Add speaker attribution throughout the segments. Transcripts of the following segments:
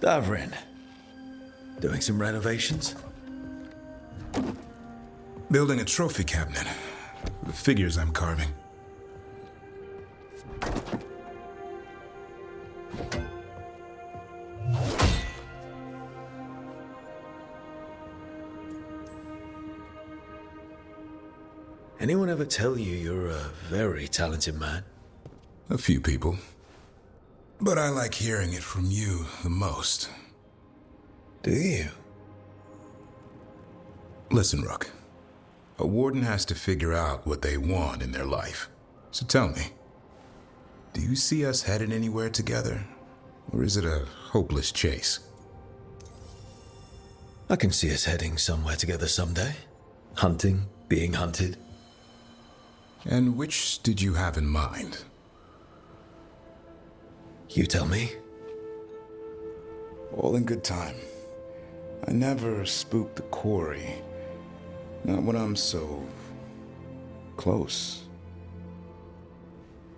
Speaker 1: Davrin. Doing some renovations?
Speaker 2: Building a trophy cabinet. The figures I'm carving.
Speaker 1: Anyone ever tell you you're a very talented man?
Speaker 2: A few people. But I like hearing it from you the most.
Speaker 1: Do you?
Speaker 2: Listen, Rook. A warden has to figure out what they want in their life. So tell me, do you see us headed anywhere together? Or is it a hopeless chase?
Speaker 1: I can see us heading somewhere together someday. Hunting, being hunted.
Speaker 2: And which did you have in mind?
Speaker 1: You tell me.
Speaker 2: All in good time. I never spook the quarry. Not when I'm so close.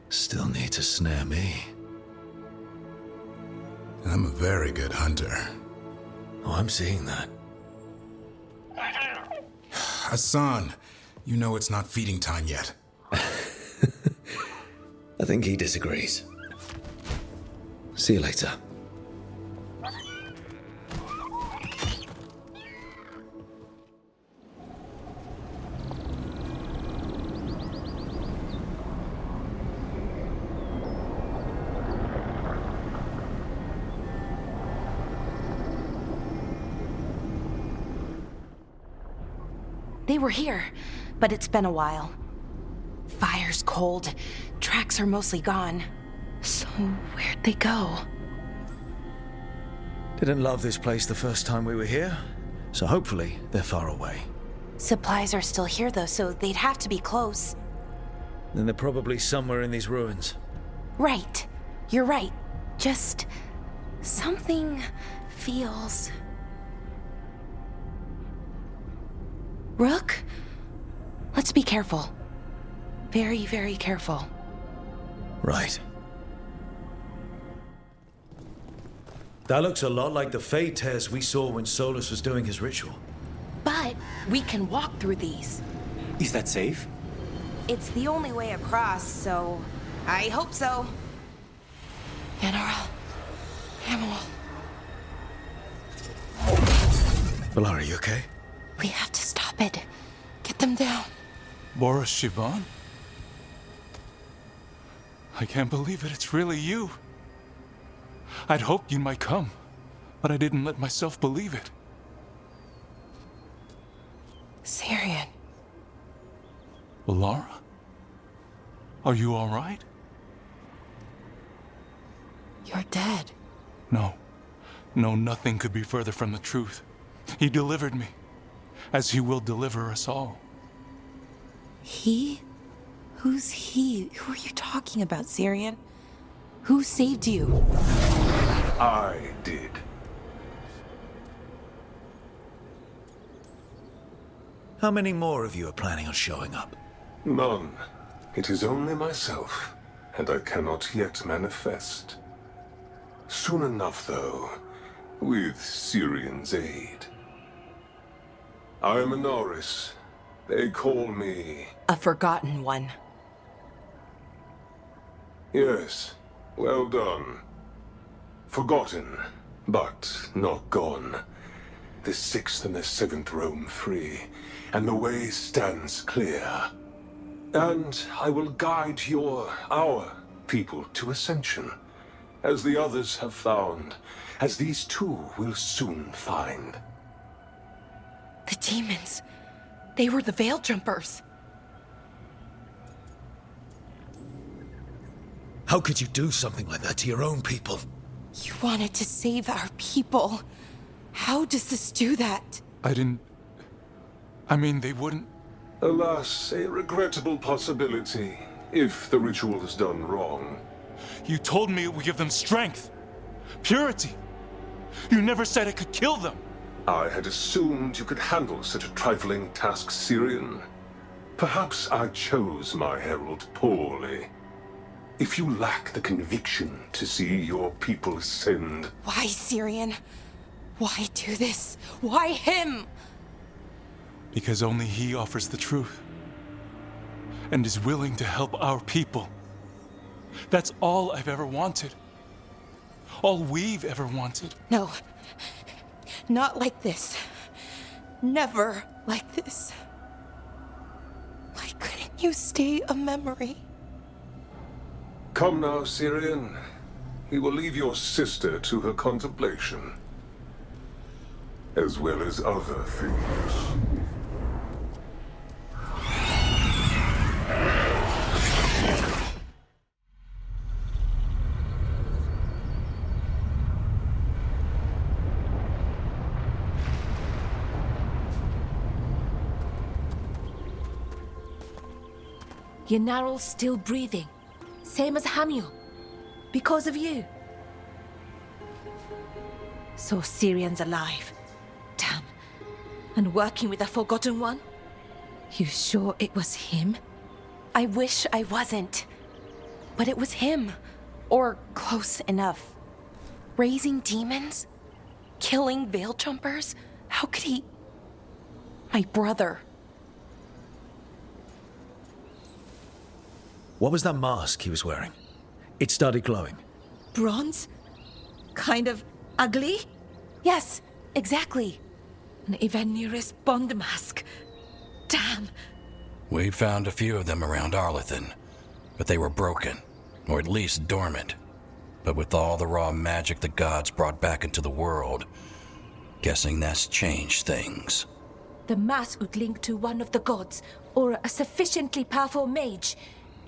Speaker 1: Still need to snare me.
Speaker 2: I'm a very good hunter.
Speaker 1: Oh, I'm seeing that.
Speaker 2: Hassan, you know it's not feeding time yet.
Speaker 1: I think he disagrees. See you later.
Speaker 3: They were here, but it's been a while. Fire's cold. Tracks are mostly gone. So where'd they go?
Speaker 1: Didn't love this place the first time we were here, so hopefully they're far away.
Speaker 3: Supplies are still here though, so they'd have to be close.
Speaker 1: Then they're probably somewhere in these ruins.
Speaker 3: Right. You're right. Just something feels... Rook? Let's be careful. Very, very careful.
Speaker 1: Right. That looks a lot like the Fade tears we saw when Solus was doing his ritual.
Speaker 3: But we can walk through these.
Speaker 4: Is that safe?
Speaker 3: It's the only way across, so I hope so. General. Animal.
Speaker 1: Valara, you okay?
Speaker 3: We have to stop it. Get them down.
Speaker 5: Boris Shivan? I can't believe it. It's really you. I'd hoped you might come, but I didn't let myself believe it.
Speaker 3: Syrian.
Speaker 5: Valara? Are you all right?
Speaker 3: You're dead.
Speaker 5: No. No, nothing could be further from the truth. He delivered me, as he will deliver us all.
Speaker 3: He? Who's he? Who are you talking about, Syrian? Who saved you?
Speaker 6: I did.
Speaker 1: How many more of you are planning on showing up?
Speaker 6: None. It is only myself, and I cannot yet manifest. Soon enough, though, with Syrian's aid. I am a Norris. They call me...
Speaker 3: A forgotten one.
Speaker 6: Yes, well done. Forgotten, but not gone. The 6th and the 7th roam free, and the way stands clear. And I will guide our people to ascension, as the others have found, as these two will soon find.
Speaker 3: The demons. They were the Veil Jumpers.
Speaker 1: How could you do something like that to your own people?
Speaker 3: You wanted to save our people. How does this do that?
Speaker 5: I mean, they wouldn't...
Speaker 6: Alas, a regrettable possibility, if the ritual is done wrong.
Speaker 5: You told me it would give them strength, purity. You never said it could kill them.
Speaker 6: I had assumed you could handle such a trifling task, Syrian. Perhaps I chose my herald poorly. if you lack the conviction to see your people ascend...
Speaker 3: Why, Syrian? Why do this? Why him?
Speaker 5: Because only he offers the truth. And is willing to help our people. That's all I've ever wanted. All we've ever wanted.
Speaker 3: No. Not like this. Never like this. Why couldn't you stay a memory?
Speaker 6: Come now, Syrian. We will leave your sister to her contemplation. As well as other things.
Speaker 4: Yenaral's still breathing, same as Hamiel, because of you. So Syrian's alive. Damn. And working with the Forgotten One? You sure it was him?
Speaker 3: I wish I wasn't. But it was him. Or close enough. Raising demons? Killing veil jumpers? How could he... My brother.
Speaker 1: What was that mask he was wearing? It started glowing.
Speaker 4: Bronze? Kind of ugly?
Speaker 3: Yes, exactly.
Speaker 4: An Ivanirus Bond mask. Damn.
Speaker 7: We found a few of them around Arlathan, but they were broken, or at least dormant. But with all the raw magic the gods brought back into the world, guessing that's changed things.
Speaker 4: The mask would link to one of the gods, or a sufficiently powerful mage.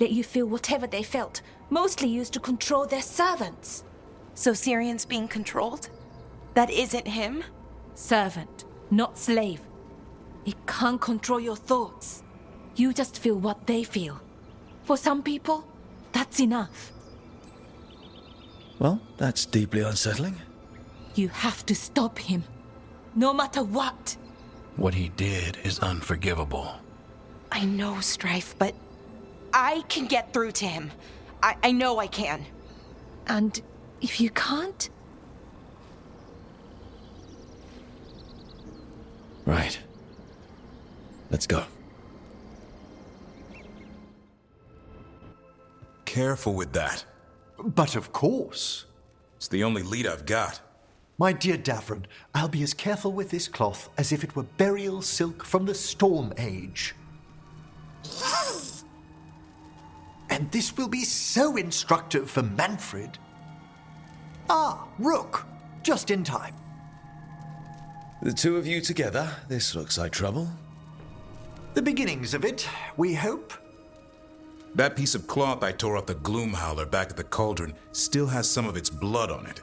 Speaker 4: Let you feel whatever they felt, mostly used to control their servants.
Speaker 3: So Syrian's being controlled? That isn't him?
Speaker 4: Servant, not slave. It can't control your thoughts. You just feel what they feel. For some people, that's enough.
Speaker 1: Well, that's deeply unsettling.
Speaker 4: You have to stop him, no matter what.
Speaker 7: What he did is unforgivable.
Speaker 3: I know, Strife, but I can get through to him. I know I can.
Speaker 4: And if you can't?
Speaker 1: Right. Let's go.
Speaker 2: Careful with that.
Speaker 8: But of course.
Speaker 2: It's the only lead I've got.
Speaker 8: My dear Davron, I'll be as careful with this cloth as if it were burial silk from the Storm Age. And this will be so instructive for Manfred. Ah, Rook, just in time.
Speaker 1: The two of you together, this looks like trouble.
Speaker 8: The beginnings of it, we hope.
Speaker 2: That piece of cloth I tore off the Gloom Howler back at the cauldron still has some of its blood on it.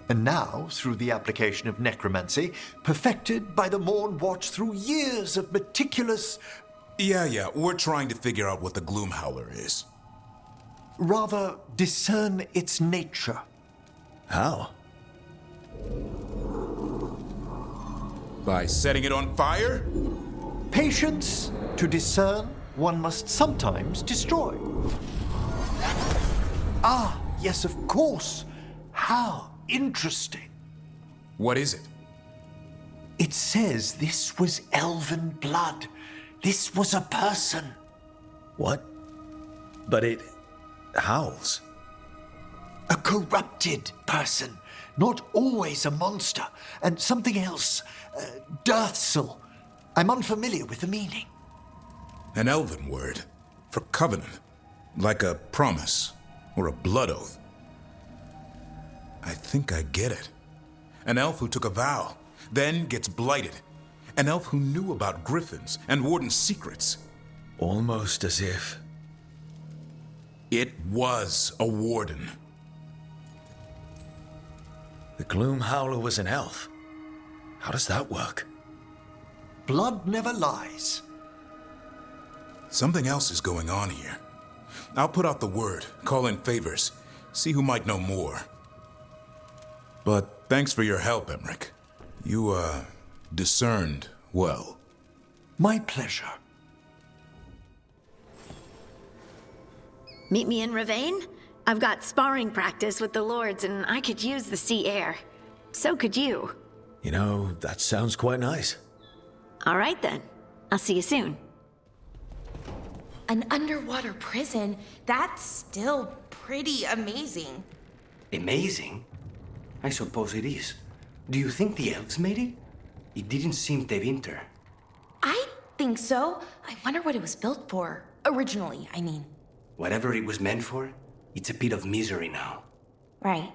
Speaker 8: And now, through the application of necromancy, perfected by the Morn Watch through years of meticulous...
Speaker 2: Yeah, we're trying to figure out what the Gloom Howler is.
Speaker 8: Rather, discern its nature.
Speaker 1: How?
Speaker 2: By setting it on fire?
Speaker 8: Patience, to discern, one must sometimes destroy. Ah, yes, of course. How interesting.
Speaker 2: What is it?
Speaker 8: It says this was elven blood. This was a person.
Speaker 1: What? But it howls.
Speaker 8: A corrupted person. Not always a monster. And something else. Dirthsel. I'm unfamiliar with the meaning.
Speaker 2: An elven word for covenant. Like a promise or a blood oath. I think I get it. An elf who took a vow, then gets blighted. An elf who knew about griffins and Warden's secrets.
Speaker 1: Almost as if...
Speaker 2: It was a Warden.
Speaker 1: The Gloom Howler was an elf. How does that work?
Speaker 8: Blood never lies.
Speaker 2: Something else is going on here. I'll put out the word, call in favors, see who might know more. But thanks for your help, Emmerich. You, discerned well.
Speaker 8: My pleasure.
Speaker 9: Meet me in Ravane? I've got sparring practice with the lords, and I could use the sea air. So could you.
Speaker 1: You know, that sounds quite nice.
Speaker 9: All right then. I'll see you soon.
Speaker 3: An underwater prison? That's still pretty amazing.
Speaker 10: Amazing? I suppose it is. Do you think the elves made it? It didn't seem to winter.
Speaker 3: I think so. I wonder what it was built for. Originally, I mean.
Speaker 10: Whatever it was meant for, it's a pit of misery now.
Speaker 3: Right.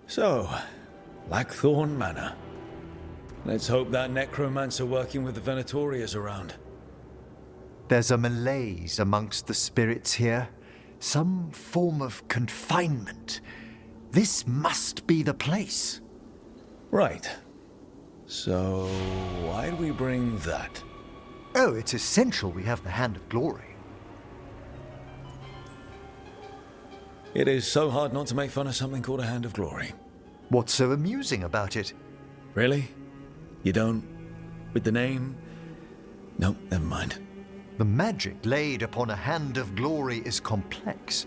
Speaker 1: So, Blackthorne Manor. Let's hope that necromancer working with the Venatori is around.
Speaker 8: There's a malaise amongst the spirits here. Some form of confinement. This must be the place.
Speaker 1: Right. So, why'd we bring that?
Speaker 8: Oh, it's essential we have the Hand of Glory.
Speaker 1: It is so hard not to make fun of something called a Hand of Glory.
Speaker 8: What's so amusing about it?
Speaker 1: Really? You don't? With the name? No, never mind.
Speaker 8: The magic laid upon a Hand of Glory is complex.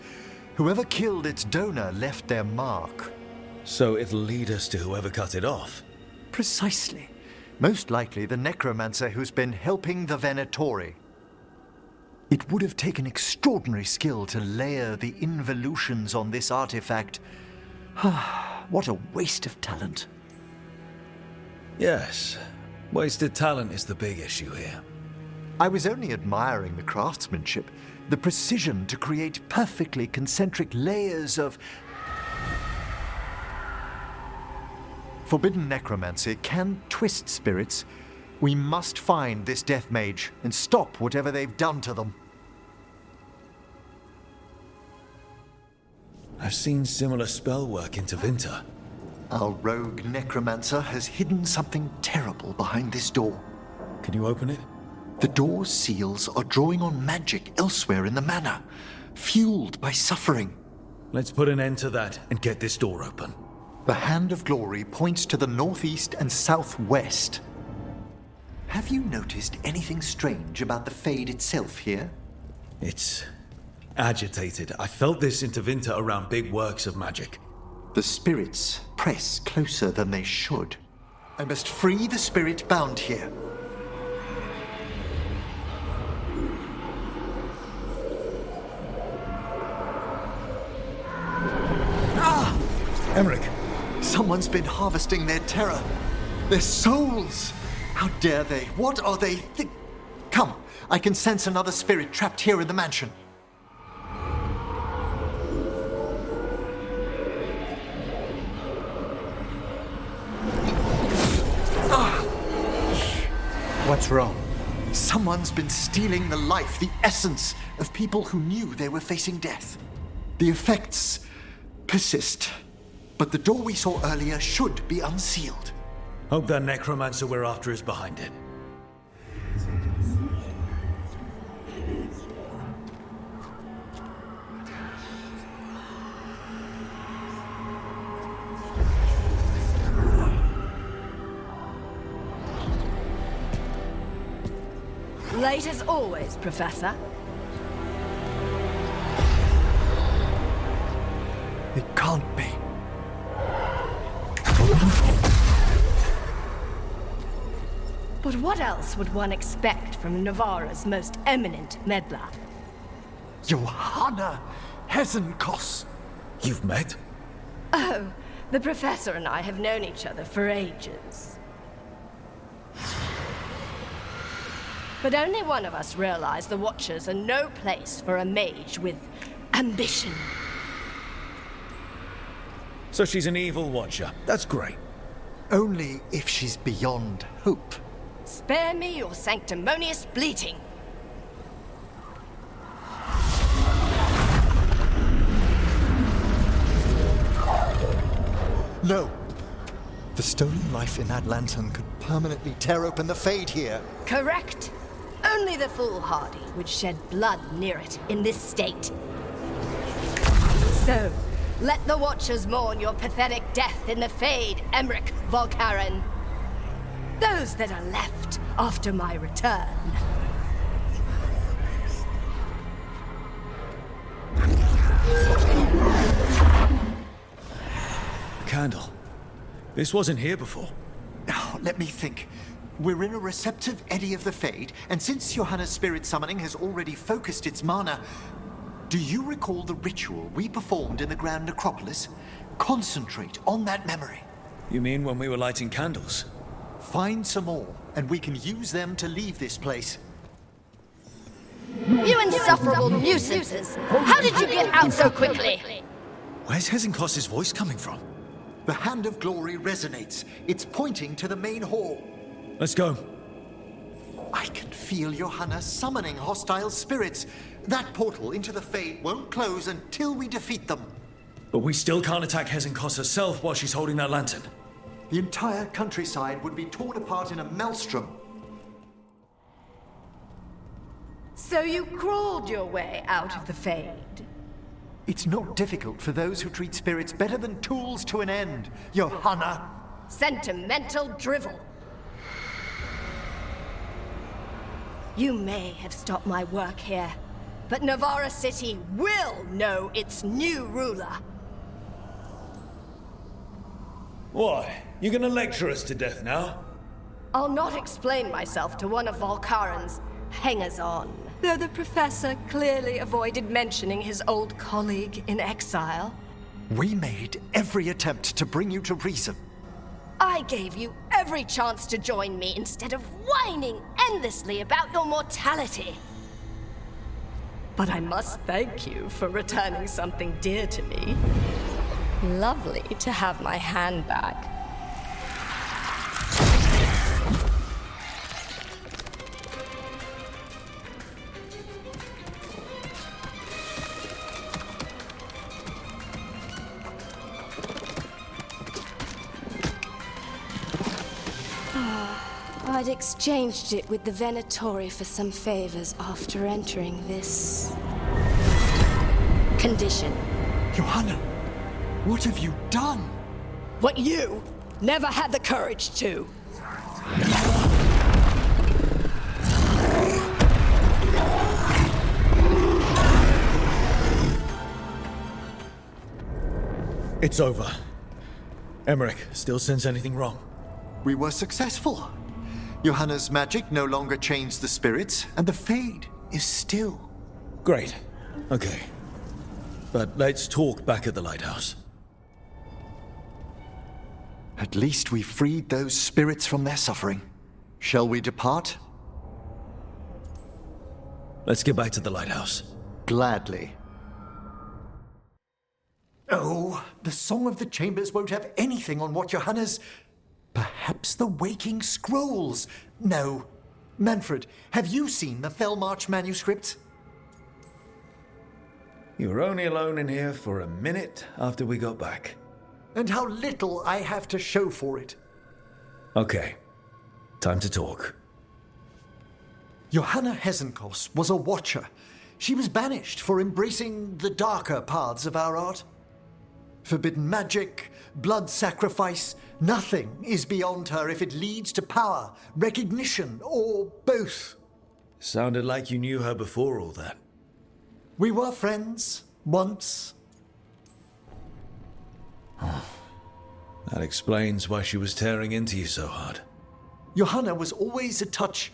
Speaker 8: Whoever killed its donor left their mark.
Speaker 1: So it'll lead us to whoever cut it off?
Speaker 8: Precisely. Most likely the necromancer who's been helping the Venatori. It would have taken extraordinary skill to layer the involutions on this artifact. What a waste of talent.
Speaker 1: Yes. Wasted talent is the big issue here.
Speaker 8: I was only admiring the craftsmanship, the precision to create perfectly concentric layers of... Forbidden necromancy can twist spirits. We must find this death mage and stop whatever they've done to them.
Speaker 1: I've seen similar spell work into Vinter.
Speaker 8: Our rogue necromancer has hidden something terrible behind this door.
Speaker 1: Can you open it?
Speaker 8: The door's seals are drawing on magic elsewhere in the manor, fueled by suffering.
Speaker 1: Let's put an end to that and get this door open.
Speaker 8: The Hand of Glory points to the northeast and southwest. Have you noticed anything strange about the Fade itself here?
Speaker 1: It's agitated. I felt this into Vinter around big works of magic.
Speaker 8: The spirits press closer than they should. I must free the spirit bound here.
Speaker 1: Emmerich!
Speaker 8: Someone's been harvesting their terror. Their souls! How dare they? What are they Come, I can sense another spirit trapped here in the mansion.
Speaker 10: What's wrong?
Speaker 8: Someone's been stealing the life, the essence of people who knew they were facing death. The effects persist. But the door we saw earlier should be unsealed.
Speaker 1: Hope that necromancer we're after is behind it.
Speaker 11: Late as always, Professor.
Speaker 8: It can't be.
Speaker 11: But what else would one expect from Navarra's most eminent meddler?
Speaker 8: Johanna Hezenkoss.
Speaker 1: You've met?
Speaker 11: Oh, the Professor and I have known each other for ages. But only one of us realized the Watchers are no place for a mage with ambition.
Speaker 1: So she's an evil watcher. That's great.
Speaker 8: Only if she's beyond hope.
Speaker 11: Spare me your sanctimonious bleating.
Speaker 8: No. The stolen life in that lantern could permanently tear open the Fade here.
Speaker 11: Correct. Only the foolhardy would shed blood near it in this state. So, let the Watchers mourn your pathetic death in the Fade, Emmerich Volkaren. Those that are left after my return
Speaker 1: candle. This wasn't here before.
Speaker 8: Oh, let me think. We're in a receptive eddy of the Fade, and since Johanna's spirit summoning has already focused its mana, do you recall the ritual we performed in the Grand Necropolis? Concentrate on that memory.
Speaker 1: You mean when we were lighting candles?
Speaker 8: Find some more, and we can use them to leave this place.
Speaker 11: You insufferable nuisances! How did you get out so quickly?
Speaker 1: Where's Hezenkoss's voice coming from?
Speaker 8: The Hand of Glory resonates. It's pointing to the main hall.
Speaker 1: Let's go.
Speaker 8: I can feel Johanna summoning hostile spirits. That portal into the Fade won't close until we defeat them.
Speaker 1: But we still can't attack Hezenkoss herself while she's holding that lantern.
Speaker 8: The entire countryside would be torn apart in a maelstrom.
Speaker 11: So you crawled your way out of the Fade?
Speaker 8: It's not difficult for those who treat spirits better than tools to an end, Johanna.
Speaker 11: Sentimental drivel. You may have stopped my work here, but Navarra City will know its new ruler.
Speaker 1: What? You gonna lecture us to death now?
Speaker 11: I'll not explain myself to one of Volkaran's hangers-on. Though the professor clearly avoided mentioning his old colleague in exile.
Speaker 8: We made every attempt to bring you to reason.
Speaker 11: I gave you every chance to join me instead of whining endlessly about your mortality. But I must thank you for returning something dear to me. Lovely to have my hand back. I'd exchanged it with the Venatori for some favors after entering this condition.
Speaker 8: Johanna, what have you done?
Speaker 11: What you never had the courage to.
Speaker 1: It's over. Emmerich, still sense anything wrong?
Speaker 8: We were successful. Johanna's magic no longer changed the spirits, and the Fade is still.
Speaker 1: Great. Okay. But let's talk back at the lighthouse.
Speaker 8: At least we freed those spirits from their suffering. Shall we depart?
Speaker 1: Let's get back to the lighthouse.
Speaker 8: Gladly. Oh, the Song of the Chambers won't have anything on what Johanna's... Perhaps the Waking Scrolls? No. Manfred, have you seen the Felmarch manuscripts?
Speaker 1: You were only alone in here for a minute after we got back.
Speaker 8: And how little I have to show for it.
Speaker 1: Okay. Time to talk.
Speaker 8: Johanna Hezenkoss was a watcher. She was banished for embracing the darker paths of our art. Forbidden magic, blood sacrifice, nothing is beyond her if it leads to power, recognition, or both.
Speaker 1: Sounded like you knew her before all that.
Speaker 8: We were friends, once.
Speaker 1: That explains why she was tearing into you so hard.
Speaker 8: Johanna was always a touch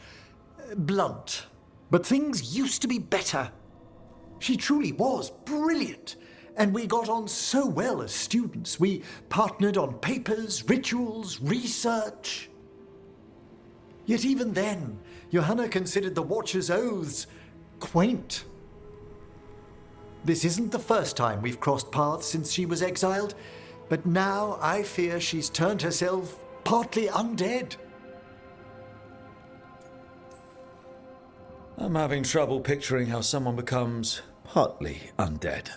Speaker 8: blunt, but things used to be better. She truly was brilliant. And we got on so well as students. We partnered on papers, rituals, research. Yet even then, Johanna considered the Watcher's oaths quaint. This isn't the first time we've crossed paths since she was exiled, but now I fear she's turned herself partly undead.
Speaker 1: I'm having trouble picturing how someone becomes partly undead.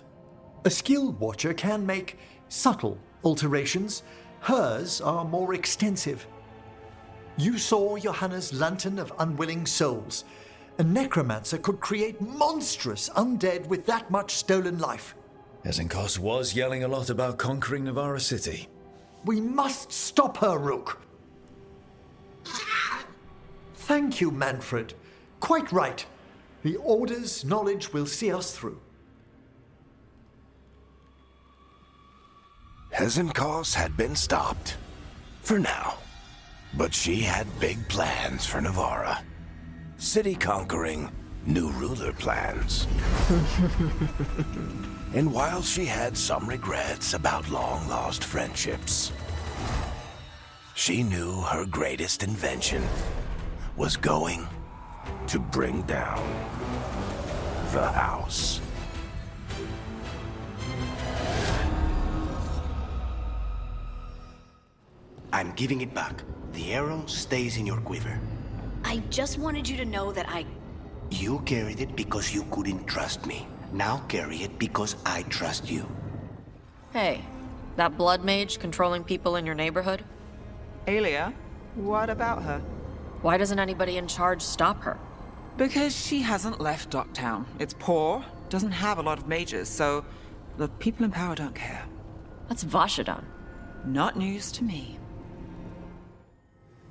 Speaker 8: A skilled watcher can make subtle alterations. Hers are more extensive. You saw Johanna's lantern of unwilling souls. A necromancer could create monstrous undead with that much stolen life.
Speaker 1: Hezenkoss was yelling a lot about conquering Navarra City.
Speaker 8: We must stop her, Rook. Thank you, Manfred. Quite right. The Order's knowledge will see us through.
Speaker 12: Hezenkoss had been stopped. For now. But she had big plans for Navarra. City conquering, new ruler plans. And while she had some regrets about long-lost friendships, she knew her greatest invention was going to bring down the house.
Speaker 10: I'm giving it back. The arrow stays in your quiver.
Speaker 9: I just wanted you to know that
Speaker 10: You carried it because you couldn't trust me. Now carry it because I trust you.
Speaker 13: Hey, that blood mage controlling people in your neighborhood?
Speaker 14: Alia, what about her?
Speaker 13: Why doesn't anybody in charge stop her?
Speaker 14: Because she hasn't left Docktown. It's poor, doesn't have a lot of mages, so the people in power don't care.
Speaker 13: That's Vashadan.
Speaker 14: Not news to me.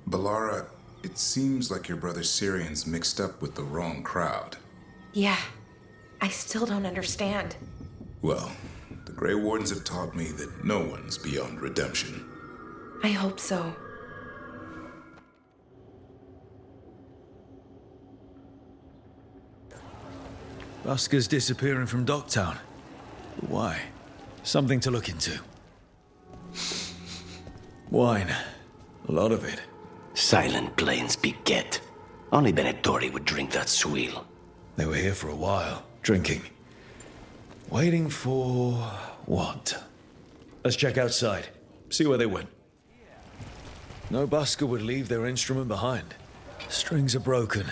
Speaker 2: Balara, it seems like your brother Syrian's mixed up with the wrong crowd.
Speaker 3: Yeah, I still don't understand.
Speaker 2: Well, the Grey Wardens have taught me that no one's beyond redemption.
Speaker 3: I hope so.
Speaker 1: Buskers disappearing from Docktown. Why? Something to look into. Wine. A lot of it.
Speaker 10: Silent plains beget. Only Venatori would drink that swill.
Speaker 1: They were here for a while, drinking. Waiting for... what? Let's check outside. See where they went. No busker would leave their instrument behind. Strings are broken.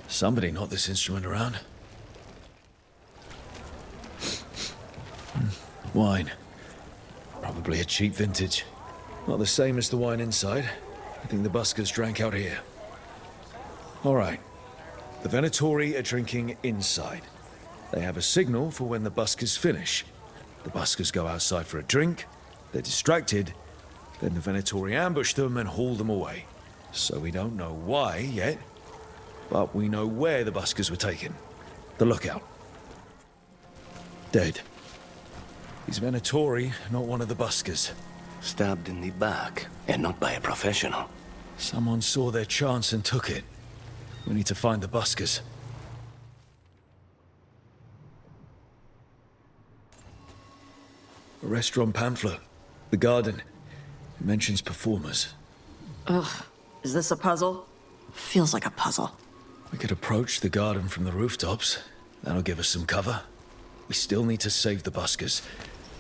Speaker 1: Somebody knocked this instrument around. Wine. Probably a cheap vintage. Not the same as the wine inside. I think the buskers drank out here. All right. The Venatori are drinking inside. They have a signal for when the buskers finish. The buskers go outside for a drink, they're distracted, then the Venatori ambush them and haul them away. So we don't know why yet, but we know where the buskers were taken. The lookout. Dead. He's Venatori, not one of the buskers.
Speaker 10: Stabbed in the back, and not by a professional.
Speaker 1: Someone saw their chance and took it. We need to find the buskers. A restaurant pamphlet. The garden. It mentions performers.
Speaker 13: Ugh, is this a puzzle? Feels like a puzzle.
Speaker 1: We could approach the garden from the rooftops. That'll give us some cover. We still need to save the buskers.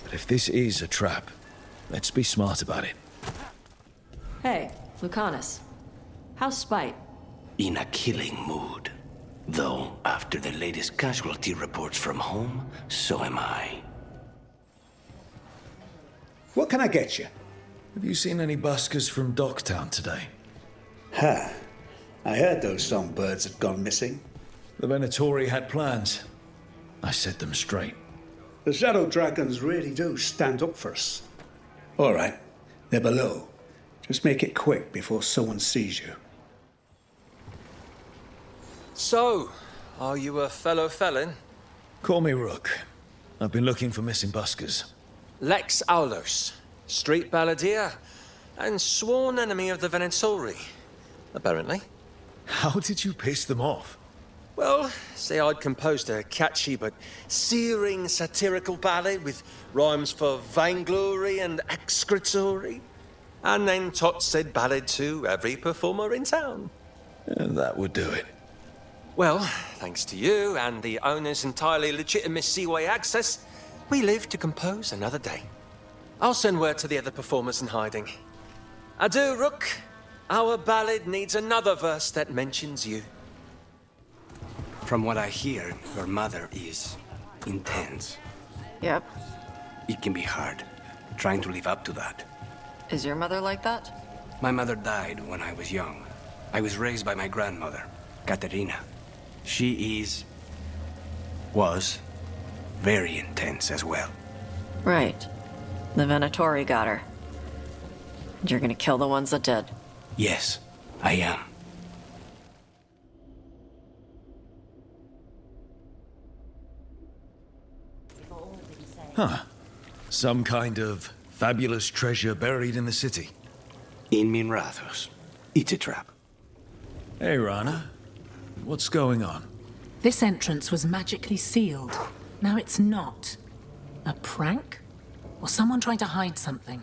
Speaker 1: But if this is a trap, let's be smart about it.
Speaker 13: Hey, Lucanis. How's Spite?
Speaker 10: In a killing mood. Though, after the latest casualty reports from home, so am I.
Speaker 15: What can I get you?
Speaker 1: Have you seen any buskers from Docktown today?
Speaker 15: Ha! I heard those songbirds had gone missing.
Speaker 1: The Venatori had plans. I set them straight.
Speaker 15: The Shadow Dragons really do stand up for us. All right, they're below. Just make it quick before someone sees you.
Speaker 16: So, are you a fellow felon?
Speaker 1: Call me Rook. I've been looking for missing buskers.
Speaker 16: Lex Aulos, street balladeer, and sworn enemy of the Venatori, apparently.
Speaker 1: How did you piss them off?
Speaker 16: Well, say I'd composed a catchy but searing satirical ballad with rhymes for vainglory and excretory. And then Tot said ballad to every performer in town.
Speaker 1: That would do it.
Speaker 16: Well, thanks to you and the owner's entirely legitimate seaway access, we live to compose another day. I'll send word to the other performers in hiding. Adieu, Rook. Our ballad needs another verse that mentions you.
Speaker 10: From what I hear, your mother is intense.
Speaker 13: Yep.
Speaker 10: It can be hard, trying to live up to that.
Speaker 13: Is your mother like that?
Speaker 10: My mother died when I was young. I was raised by my grandmother, Katerina. She was very intense as well.
Speaker 13: Right. The Venatori got her. And you're gonna kill the ones that did.
Speaker 10: Yes, I am.
Speaker 1: Huh. Some kind of fabulous treasure buried in the city.
Speaker 10: In Minrathos. It's a trap.
Speaker 1: Hey, Rana. What's going on?
Speaker 17: This entrance was magically sealed. Now it's not. A prank? Or someone trying to hide something?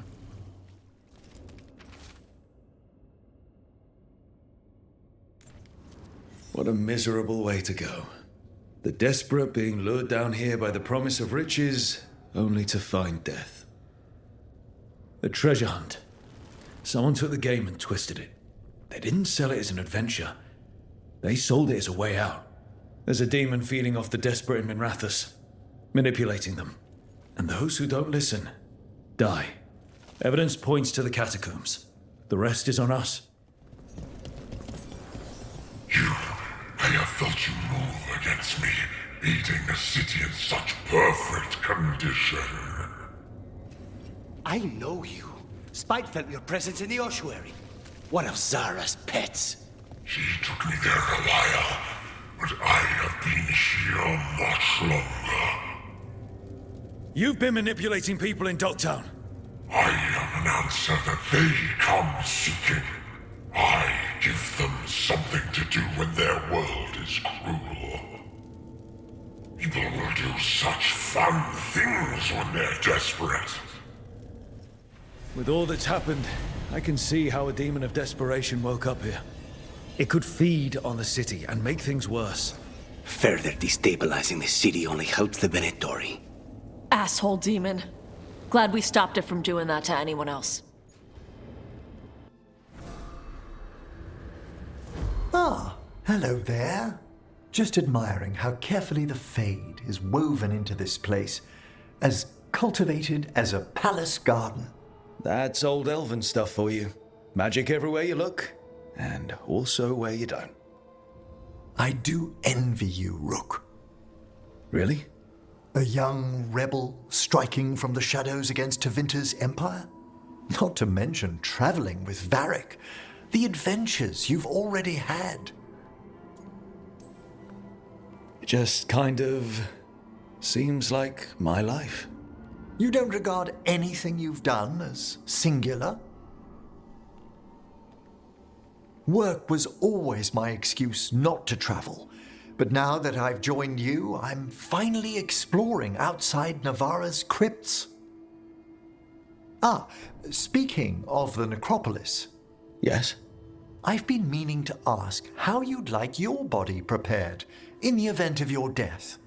Speaker 1: What a miserable way to go. The desperate being lured down here by the promise of riches, only to find death. A treasure hunt. Someone took the game and twisted it. They didn't sell it as an adventure. They sold it as a way out. There's a demon feeding off the desperate in Minrathos, manipulating them. And those who don't listen, die. Evidence points to the catacombs. The rest is on us.
Speaker 18: I have felt you move against me, aiding the city in such perfect condition.
Speaker 12: I know you. Spite felt your presence in the ossuary. One of Zara's pets.
Speaker 18: She took me there a while, but I have been here much longer.
Speaker 1: You've been manipulating people in Docktown.
Speaker 18: I am an answer that they come seeking. I give them something to do when their world is cruel. People will do such fun things when they're desperate.
Speaker 1: With all that's happened, I can see how a demon of desperation woke up here. It could feed on the city and make things worse.
Speaker 10: Further destabilizing the city only helps the Venatori.
Speaker 4: Asshole demon. Glad we stopped it from doing that to anyone else.
Speaker 8: Ah, hello there. Just admiring how carefully the Fade is woven into this place, as cultivated as a palace garden.
Speaker 1: That's old elven stuff for you. Magic everywhere you look, and also where you don't.
Speaker 8: I do envy you, Rook.
Speaker 1: Really?
Speaker 8: A young rebel striking from the shadows against Tevinter's empire? Not to mention traveling with Varric. The adventures you've already had.
Speaker 1: It just kind of seems like my life.
Speaker 8: You don't regard anything you've done as singular? Work was always my excuse not to travel. But now that I've joined you, I'm finally exploring outside Navarra's crypts. Ah, speaking of the necropolis.
Speaker 1: Yes?
Speaker 8: I've been meaning to ask how you'd like your body prepared in the event of your death.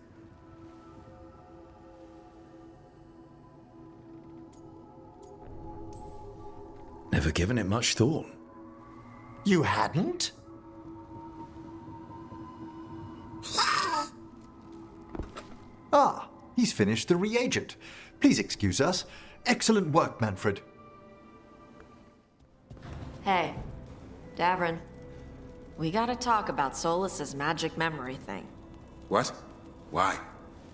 Speaker 1: Never given it much thought.
Speaker 8: You hadn't? Ah, he's finished the reagent. Please excuse us. Excellent work, Manfred.
Speaker 13: Hey, Davrin. We gotta talk about Solus's magic memory thing.
Speaker 2: What? Why?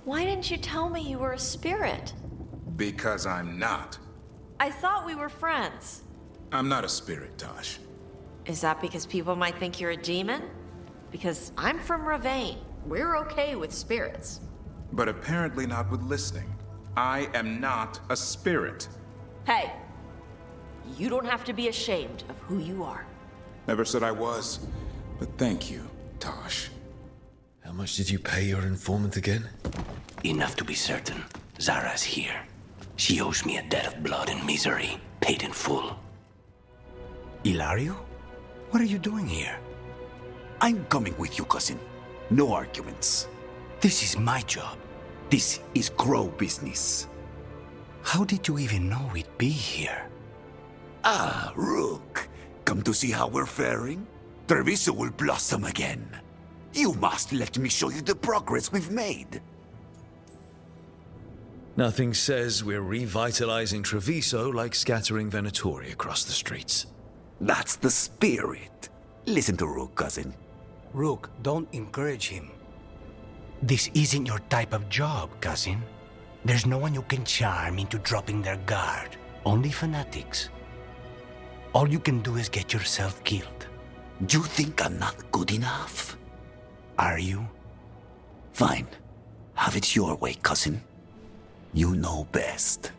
Speaker 13: Why didn't you tell me you were a spirit?
Speaker 2: Because I'm not.
Speaker 13: I thought we were friends.
Speaker 2: I'm not a spirit, Tosh.
Speaker 13: Is that because people might think you're a demon? Because I'm from Ravain. We're okay with spirits.
Speaker 2: But apparently not with listening. I am not a spirit.
Speaker 13: Hey, you don't have to be ashamed of who you are.
Speaker 2: Never said I was. But thank you, Tosh.
Speaker 1: How much did you pay your informant again?
Speaker 12: Enough to be certain. Zara's here. She owes me a debt of blood and misery, paid in full.
Speaker 19: Ilario? What are you doing here? I'm coming with you, cousin. No arguments. This is my job. This is Crow business.
Speaker 12: How did you even know we'd be here?
Speaker 19: Ah, Rook. Come to see how we're faring? Treviso will blossom again. You must let me show you the progress we've made.
Speaker 1: Nothing says we're revitalizing Treviso like scattering Venatori across the streets.
Speaker 19: That's the spirit. Listen to Rook, cousin.
Speaker 10: Rook, don't encourage him. This isn't your type of job, cousin. There's no one you can charm into dropping their guard. Only fanatics. All you can do is get yourself killed.
Speaker 19: You think I'm not good enough?
Speaker 10: Are you?
Speaker 19: Fine. Have it your way, cousin. You know best.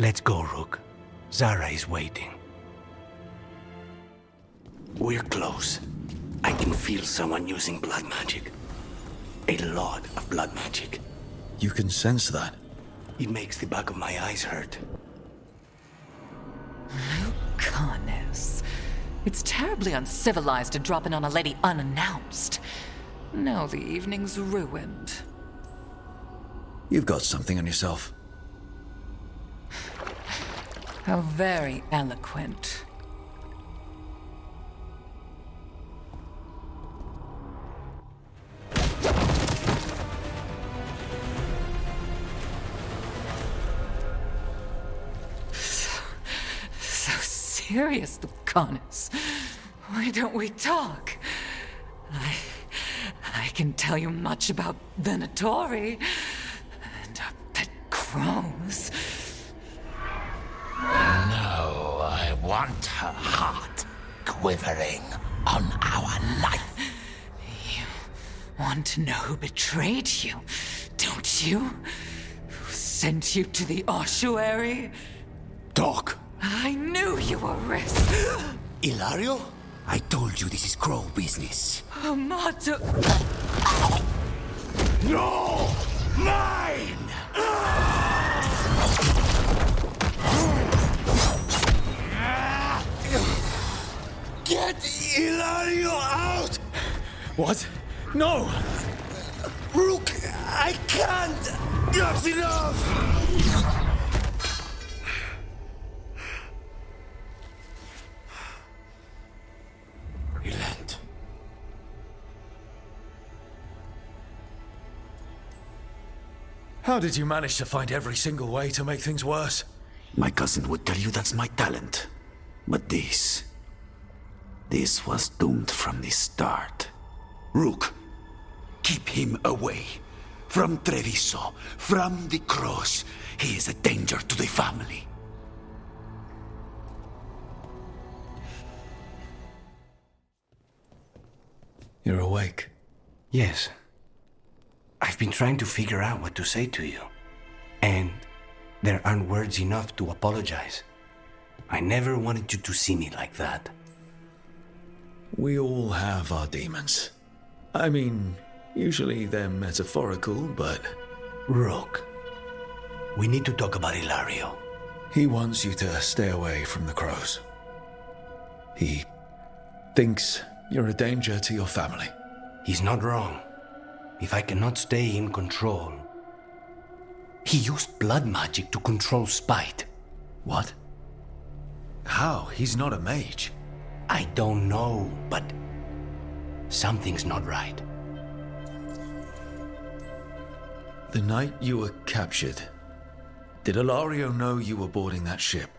Speaker 10: Let's go, Rook. Zara is waiting. We're close. I can feel someone using blood magic. A lot of blood magic.
Speaker 1: You can sense that?
Speaker 10: It makes the back of my eyes hurt.
Speaker 17: Lucanis. It's terribly uncivilized to drop in on a lady unannounced. Now the evening's ruined.
Speaker 1: You've got something on yourself.
Speaker 17: How very eloquent. So serious, Lucanis. Why don't we talk? I can tell you much about Venatori and our pet crows.
Speaker 12: No, I want her heart quivering on our life.
Speaker 17: You want to know who betrayed you, don't you? Who sent you to the ossuary?
Speaker 19: Talk.
Speaker 17: I knew you were risk.
Speaker 19: Ilario? I told you this is crow business.
Speaker 17: Amato.
Speaker 19: No! Mine! Get Ilario out!
Speaker 1: What? No!
Speaker 19: Rook, I can't! That's enough! Relent.
Speaker 1: How did you manage to find every single way to make things worse?
Speaker 19: My cousin would tell you that's my talent. But this was doomed from the start. Rook, keep him away. From Treviso, from the cross. He is a danger to the family.
Speaker 1: You're awake.
Speaker 10: Yes. I've been trying to figure out what to say to you. And there aren't words enough to apologize. I never wanted you to see me like that.
Speaker 1: We all have our demons. I mean, usually they're metaphorical, but...
Speaker 10: Rook, we need to talk about Ilario.
Speaker 1: He wants you to stay away from the crows. He thinks you're a danger to your family.
Speaker 10: He's not wrong. If I cannot stay in control... He used blood magic to control spite.
Speaker 1: What? How? He's not a mage.
Speaker 10: I don't know, but something's not right.
Speaker 1: The night you were captured, did Ilario know you were boarding that ship?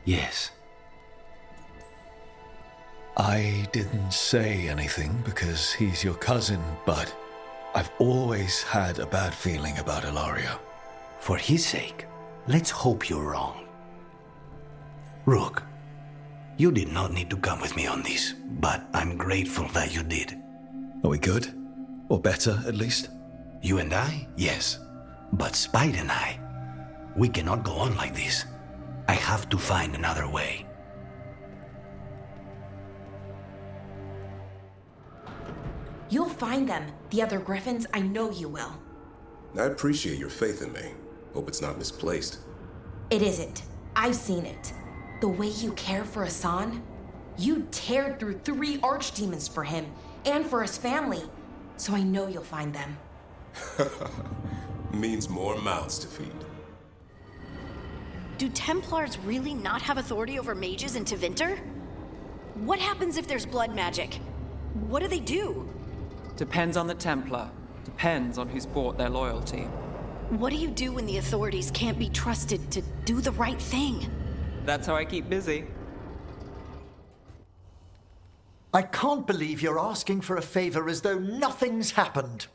Speaker 10: Yes.
Speaker 1: I didn't say anything because he's your cousin, but I've always had a bad feeling about Ilario.
Speaker 10: For his sake, let's hope you're wrong. Rook, you did not need to come with me on this, but I'm grateful that you did.
Speaker 1: Are we good? Or better, at least?
Speaker 10: You and I? Yes. But Spite and I, we cannot go on like this. I have to find another way.
Speaker 3: You'll find them, the other Griffins. I know you will.
Speaker 20: I appreciate your faith in me. Hope it's not misplaced.
Speaker 3: It isn't. I've seen it. The way you care for Hassan, you teared through 3 archdemons for him and for his family. So I know you'll find them.
Speaker 20: Means more mouths to feed.
Speaker 9: Do Templars really not have authority over mages in Tevinter? What happens if there's blood magic? What do they do?
Speaker 14: Depends on the Templar. Depends on who's bought their loyalty.
Speaker 9: What do you do when the authorities can't be trusted to do the right thing?
Speaker 14: That's how I keep busy.
Speaker 8: I can't believe you're asking for a favor as though nothing's happened.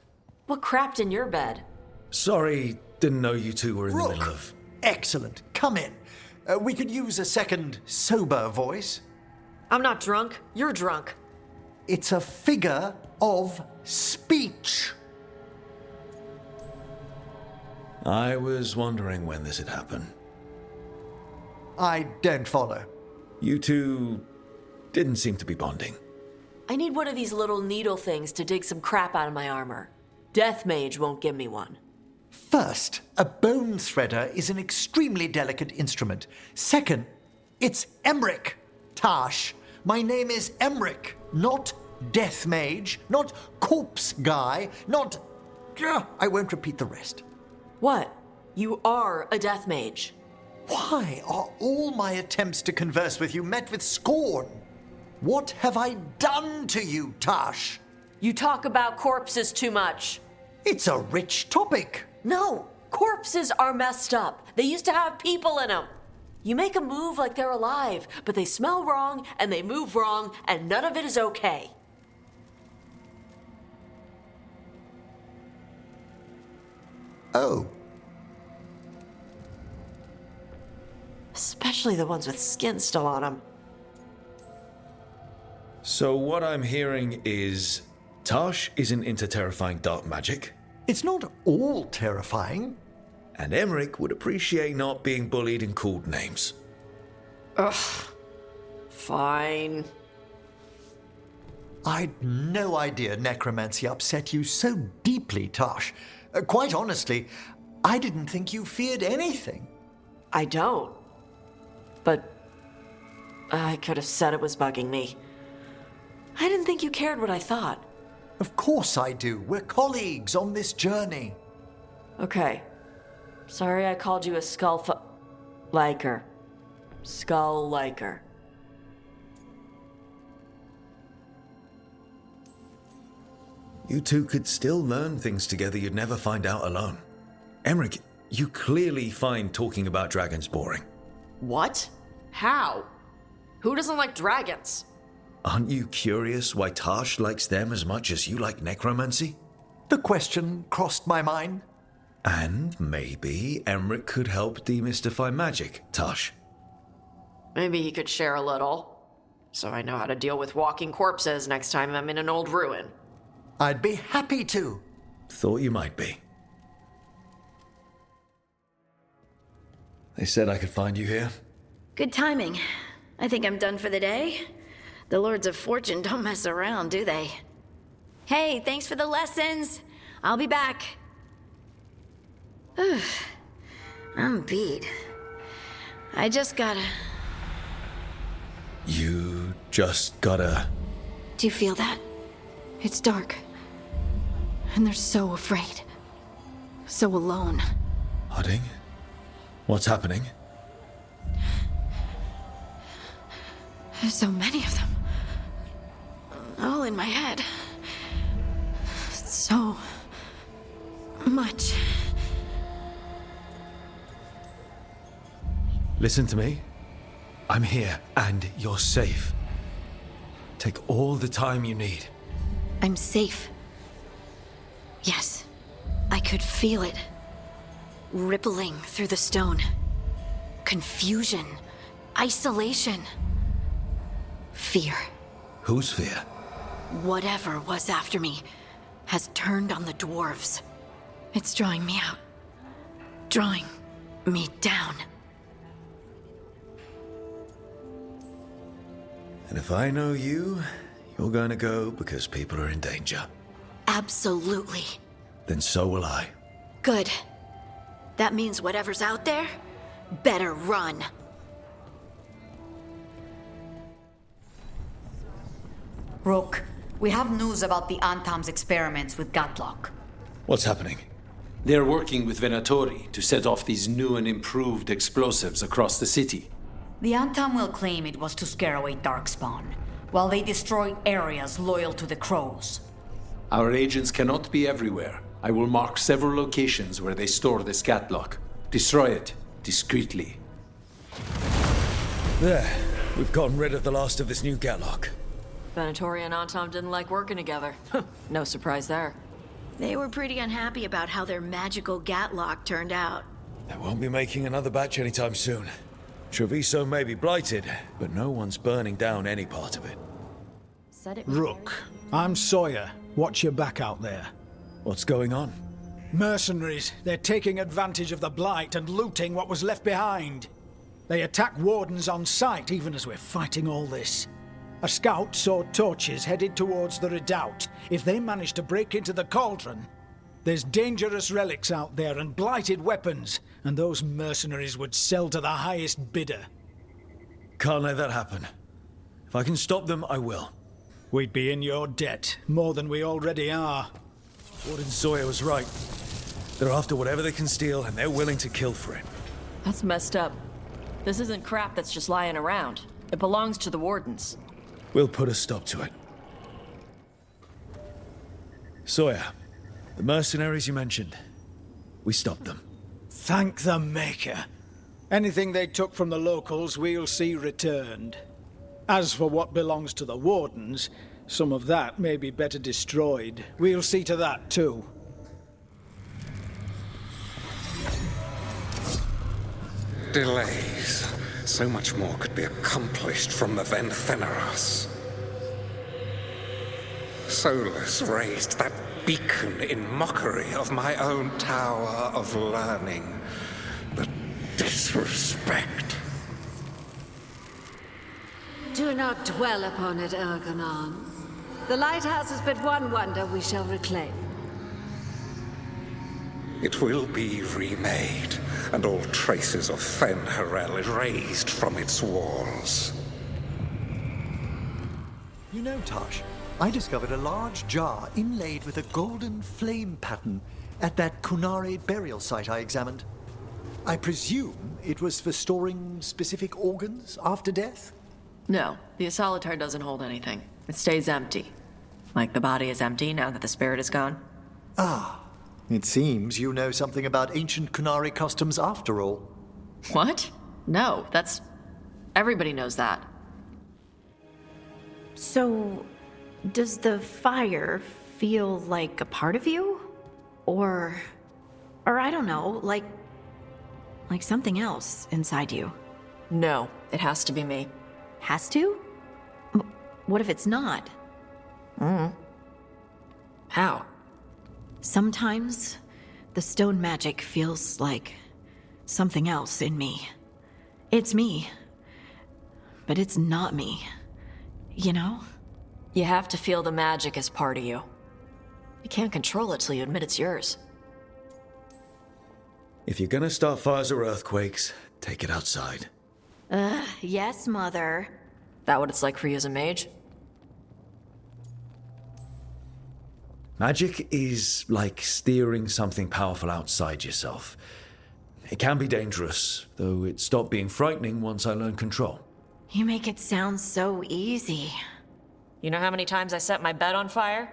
Speaker 13: What crapped in your bed?
Speaker 1: Sorry, didn't know you two were in the middle of...
Speaker 8: Excellent. Come in. We could use a second sober voice.
Speaker 13: I'm not drunk. You're drunk.
Speaker 8: It's a figure of speech.
Speaker 1: I was wondering when this had happened.
Speaker 8: I don't follow.
Speaker 1: You two didn't seem to be bonding.
Speaker 13: I need one of these little needle things to dig some crap out of my armor. Death Mage won't give me one.
Speaker 8: First, a bone threader is an extremely delicate instrument. Second, it's Emmerich, Tash. My name is Emmerich, not Death Mage, not Corpse Guy, not... I won't repeat the rest.
Speaker 13: What? You are a Death Mage.
Speaker 8: Why are all my attempts to converse with you met with scorn? What have I done to you, Tash?
Speaker 13: You talk about corpses too much.
Speaker 8: It's a rich topic.
Speaker 13: No, corpses are messed up. They used to have people in them. You make them move like they're alive, but they smell wrong and they move wrong, and none of it is okay.
Speaker 8: Oh.
Speaker 13: Especially the ones with skin still on them.
Speaker 1: So what I'm hearing is Tash isn't into terrifying dark magic.
Speaker 8: It's not all terrifying.
Speaker 1: And Emmerich would appreciate not being bullied and called names.
Speaker 13: Ugh. Fine.
Speaker 8: I'd no idea necromancy upset you so deeply, Tash. Quite honestly, I didn't think you feared anything.
Speaker 13: I don't. But I could have said it was bugging me. I didn't think you cared what I thought.
Speaker 8: Of course I do. We're colleagues on this journey.
Speaker 13: Okay. Sorry I called you a liker. Skull liker.
Speaker 1: You two could still learn things together you'd never find out alone. Emmerich, you clearly find talking about dragons boring.
Speaker 13: What? How? Who doesn't like dragons?
Speaker 1: Aren't you curious why Tash likes them as much as you like necromancy?
Speaker 8: The question crossed my mind.
Speaker 1: And maybe Emmerich could help demystify magic, Tash.
Speaker 13: Maybe he could share a little, so I know how to deal with walking corpses next time I'm in an old ruin.
Speaker 8: I'd be happy to.
Speaker 1: Thought you might be. They said I could find you here.
Speaker 11: Good timing. I think I'm done for the day. The Lords of Fortune don't mess around, do they? Hey, thanks for the lessons. I'll be back. I'm beat. I just gotta...
Speaker 1: You just gotta...
Speaker 11: Do you feel that? It's dark. And they're so afraid. So alone.
Speaker 1: Hudding? What's happening?
Speaker 11: There's so many of them. All in my head. So... much.
Speaker 1: Listen to me. I'm here, and you're safe. Take all the time you need.
Speaker 11: I'm safe. Yes. I could feel it. Rippling through the stone. Confusion. Isolation. Fear.
Speaker 1: Whose fear?
Speaker 11: Whatever was after me has turned on the dwarves. It's drawing me out. Drawing me down.
Speaker 1: And if I know you, you're going to go because people are in danger.
Speaker 11: Absolutely.
Speaker 1: Then so will I.
Speaker 11: Good. That means whatever's out there better run.
Speaker 21: Rook, we have news about the Antam's experiments with Gatlock.
Speaker 1: What's happening?
Speaker 22: They're working with Venatori to set off these new and improved explosives across the city.
Speaker 21: The Antam will claim it was to scare away Darkspawn, while they destroy areas loyal to the Crows.
Speaker 22: Our agents cannot be everywhere. I will mark several locations where they store this Gatlock. Destroy it, discreetly.
Speaker 1: There. We've gotten rid of the last of this new Gatlock.
Speaker 13: Venatori and Antam didn't like working together. No surprise there.
Speaker 11: They were pretty unhappy about how their magical Gatlock turned out.
Speaker 1: They won't be making another batch anytime soon. Treviso may be blighted, but no one's burning down any part of it.
Speaker 23: Rook, I'm Sawyer. Watch your back out there.
Speaker 1: What's going on?
Speaker 23: Mercenaries. They're taking advantage of the blight and looting what was left behind. They attack wardens on sight, even as we're fighting all this. A scout saw torches headed towards the redoubt. If they manage to break into the cauldron, there's dangerous relics out there and blighted weapons, and those mercenaries would sell to the highest bidder.
Speaker 1: Can't let that happen. If I can stop them, I will.
Speaker 23: We'd be in your debt, more than we already are.
Speaker 1: Warden Sawyer was right. They're after whatever they can steal, and they're willing to kill for it.
Speaker 13: That's messed up. This isn't crap that's just lying around. It belongs to the Wardens.
Speaker 1: We'll put a stop to it. Sawyer, the mercenaries you mentioned, we stopped them.
Speaker 23: Thank the Maker. Anything they took from the locals, we'll see returned. As for what belongs to the Wardens, some of that may be better destroyed. We'll see to that, too.
Speaker 5: Delays. So much more could be accomplished from the Ventheneros. Solus raised that beacon in mockery of my own tower of learning. The disrespect.
Speaker 6: Do not dwell upon it, Ergonon. The lighthouse is but one wonder we shall reclaim.
Speaker 5: It will be remade, and all traces of Fen'Harel erased from its walls.
Speaker 8: You know, Tosh, I discovered a large jar inlaid with a golden flame pattern at that Kunari burial site I examined. I presume it was for storing specific organs after death?
Speaker 13: No, the Asolitar doesn't hold anything. It stays empty. Like the body is empty now that the spirit is gone.
Speaker 8: Ah, it seems you know something about ancient Kunari customs after all.
Speaker 13: What? No, that's... Everybody knows that.
Speaker 9: So, does the fire feel like a part of you? Or I don't know, like something else inside you?
Speaker 13: No, it has to be me.
Speaker 9: Has to? What if it's not?
Speaker 13: How?
Speaker 9: Sometimes the stone magic feels like something else in me. It's me, but it's not me. You know?
Speaker 13: You have to feel the magic as part of you. You can't control it till you admit it's yours.
Speaker 1: If you're gonna start fires or earthquakes, take it outside.
Speaker 9: Yes, Mother.
Speaker 13: That what it's like for you as a mage?
Speaker 1: Magic is like steering something powerful outside yourself. It can be dangerous, though it stopped being frightening once I learned control.
Speaker 9: You make it sound so easy.
Speaker 13: You know how many times I set my bed on fire?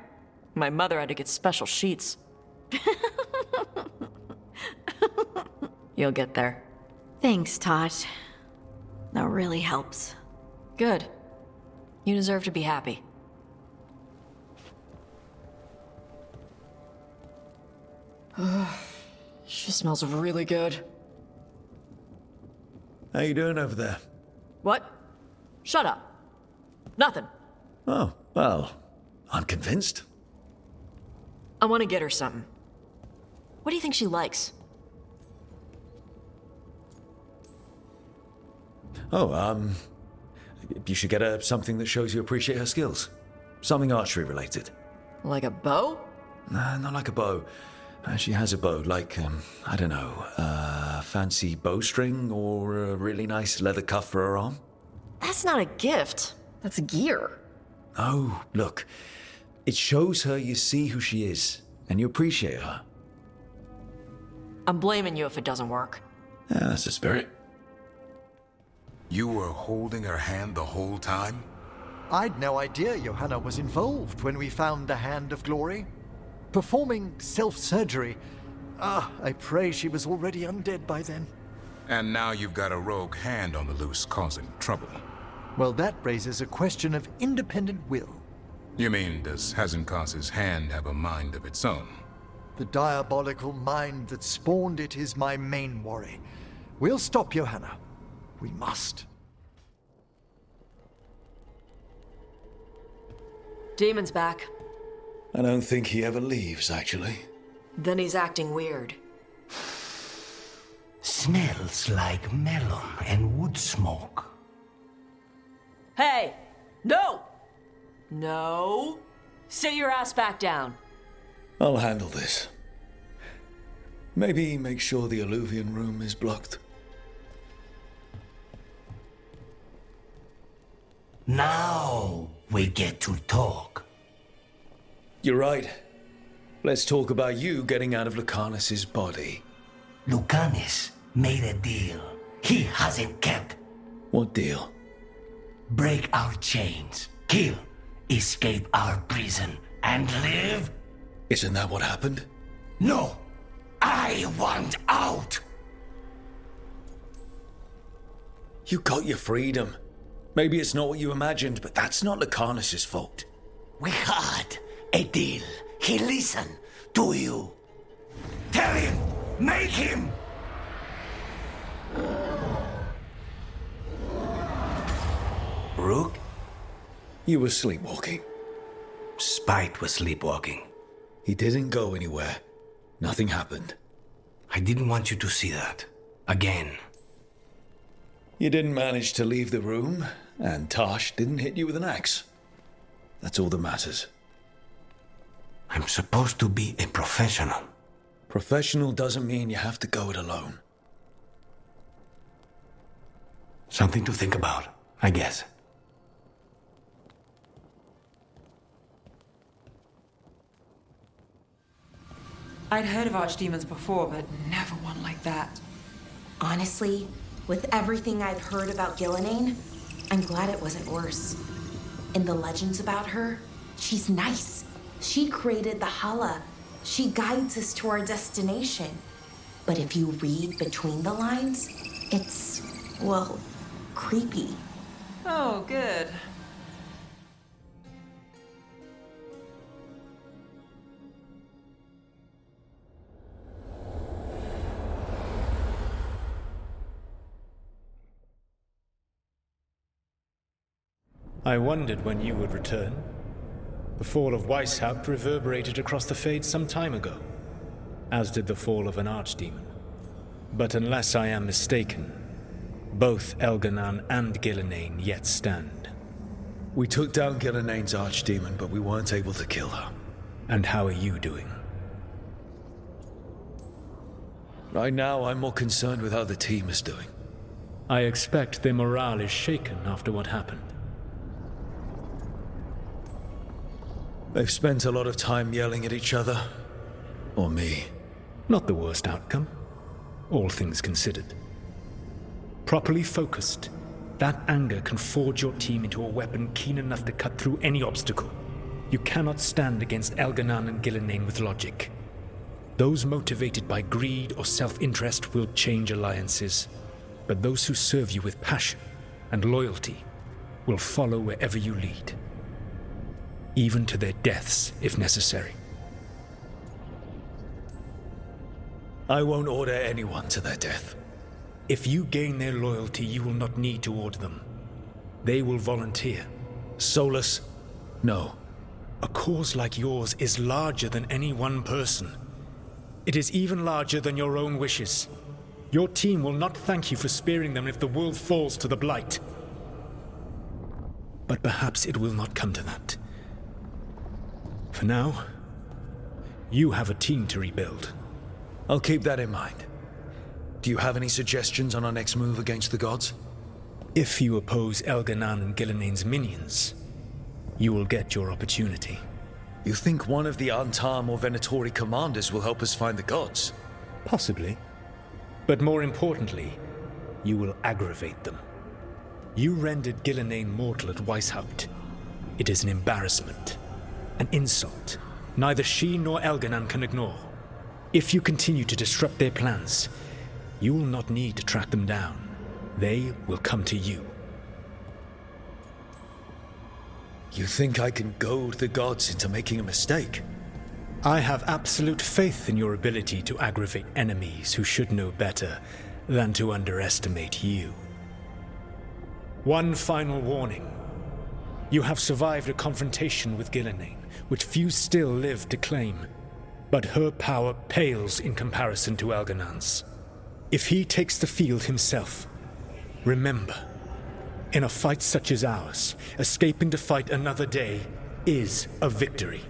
Speaker 13: My mother had to get special sheets. You'll get there.
Speaker 9: Thanks, Tosh. That really helps.
Speaker 13: Good. You deserve to be happy. She smells really good.
Speaker 1: How you doing over there?
Speaker 13: What? Shut up. Nothing.
Speaker 1: Oh, well, I'm convinced.
Speaker 13: I want to get her something. What do you think she likes?
Speaker 1: Oh, you should get her something that shows you appreciate her skills. Something archery related.
Speaker 13: Like a bow?
Speaker 1: Nah, not like a bow. She has a bow, like, I don't know, a fancy bowstring or a really nice leather cuff for her arm.
Speaker 13: That's not a gift. That's gear.
Speaker 1: Oh, look. It shows her you see who she is, and you appreciate her.
Speaker 13: I'm blaming you if it doesn't work.
Speaker 1: Yeah, that's the spirit.
Speaker 2: You were holding her hand the whole time?
Speaker 8: I'd no idea Johanna was involved when we found the Hand of Glory. Performing self-surgery. I pray she was already undead by then.
Speaker 2: And now you've got a rogue hand on the loose causing trouble.
Speaker 8: Well, that raises a question of independent will.
Speaker 2: You mean, does Hezenkoss's hand have a mind of its own?
Speaker 8: The diabolical mind that spawned it is my main worry. We'll stop Johanna. We must.
Speaker 13: Demon's back.
Speaker 1: I don't think he ever leaves, actually.
Speaker 13: Then he's acting weird.
Speaker 10: Smells like melon and wood smoke.
Speaker 13: Hey! No! No! Sit your ass back down.
Speaker 1: I'll handle this. Maybe make sure the alluvian room is blocked.
Speaker 10: Now we get to talk.
Speaker 1: You're right. Let's talk about you getting out of Lucanis' body.
Speaker 10: Lucanis made a deal he hasn't kept.
Speaker 1: What deal?
Speaker 10: Break our chains, kill, escape our prison, and live?
Speaker 1: Isn't that what happened?
Speaker 10: No! I want out!
Speaker 1: You got your freedom. Maybe it's not what you imagined, but that's not Lucanis' fault.
Speaker 10: We had a deal. He listened to you. Tell him! Make him! Rook?
Speaker 1: You were sleepwalking.
Speaker 10: Spite was sleepwalking.
Speaker 1: He didn't go anywhere. Nothing happened.
Speaker 10: I didn't want you to see that. Again.
Speaker 1: You didn't manage to leave the room, and Tosh didn't hit you with an axe. That's all that matters.
Speaker 10: I'm supposed to be a professional.
Speaker 1: Professional doesn't mean you have to go it alone.
Speaker 10: Something to think about, I guess.
Speaker 14: I'd heard of archdemons before, but never one like that.
Speaker 3: Honestly, with everything I've heard about Gillenane, I'm glad it wasn't worse. In the legends about her, she's nice. She created the Howler. She guides us to our destination. But if you read between the lines, it's, well, creepy.
Speaker 14: Oh, good.
Speaker 7: I wondered when you would return. The fall of Weishaupt reverberated across the Fade some time ago, as did the fall of an archdemon. But unless I am mistaken, both Elganan and Gillenane yet stand.
Speaker 1: We took down Gillenane's archdemon, but we weren't able to kill her.
Speaker 7: And how are you doing?
Speaker 1: Right now, I'm more concerned with how the team is doing.
Speaker 7: I expect their morale is shaken after what happened.
Speaker 1: They've spent a lot of time yelling at each other. Or me.
Speaker 7: Not the worst outcome, all things considered. Properly focused, that anger can forge your team into a weapon keen enough to cut through any obstacle. You cannot stand against Elganan and Gillenane with logic. Those motivated by greed or self-interest will change alliances, but those who serve you with passion and loyalty will follow wherever you lead. Even to their deaths, if necessary.
Speaker 1: I won't order anyone to their death.
Speaker 7: If you gain their loyalty, you will not need to order them. They will volunteer.
Speaker 1: Solus? No.
Speaker 7: A cause like yours is larger than any one person. It is even larger than your own wishes. Your team will not thank you for sparing them if the world falls to the Blight. But perhaps it will not come to that. For now, you have a team to rebuild.
Speaker 1: I'll keep that in mind. Do you have any suggestions on our next move against the gods?
Speaker 7: If you oppose Elganan and Gillenane's minions, you will get your opportunity.
Speaker 1: You think one of the Antam or Venatori commanders will help us find the gods?
Speaker 7: Possibly. But more importantly, you will aggravate them. You rendered Gillenane mortal at Weishaupt. It is an embarrassment. An insult neither she nor Elganan can ignore. If you continue to disrupt their plans, you will not need to track them down. They will come to you.
Speaker 1: You think I can goad the gods into making a mistake?
Speaker 7: I have absolute faith in your ability to aggravate enemies who should know better than to underestimate you. One final warning. You have survived a confrontation with Gillenane, which few still live to claim. But her power pales in comparison to Elganan's. If he takes the field himself, remember, in a fight such as ours, escaping to fight another day is a victory.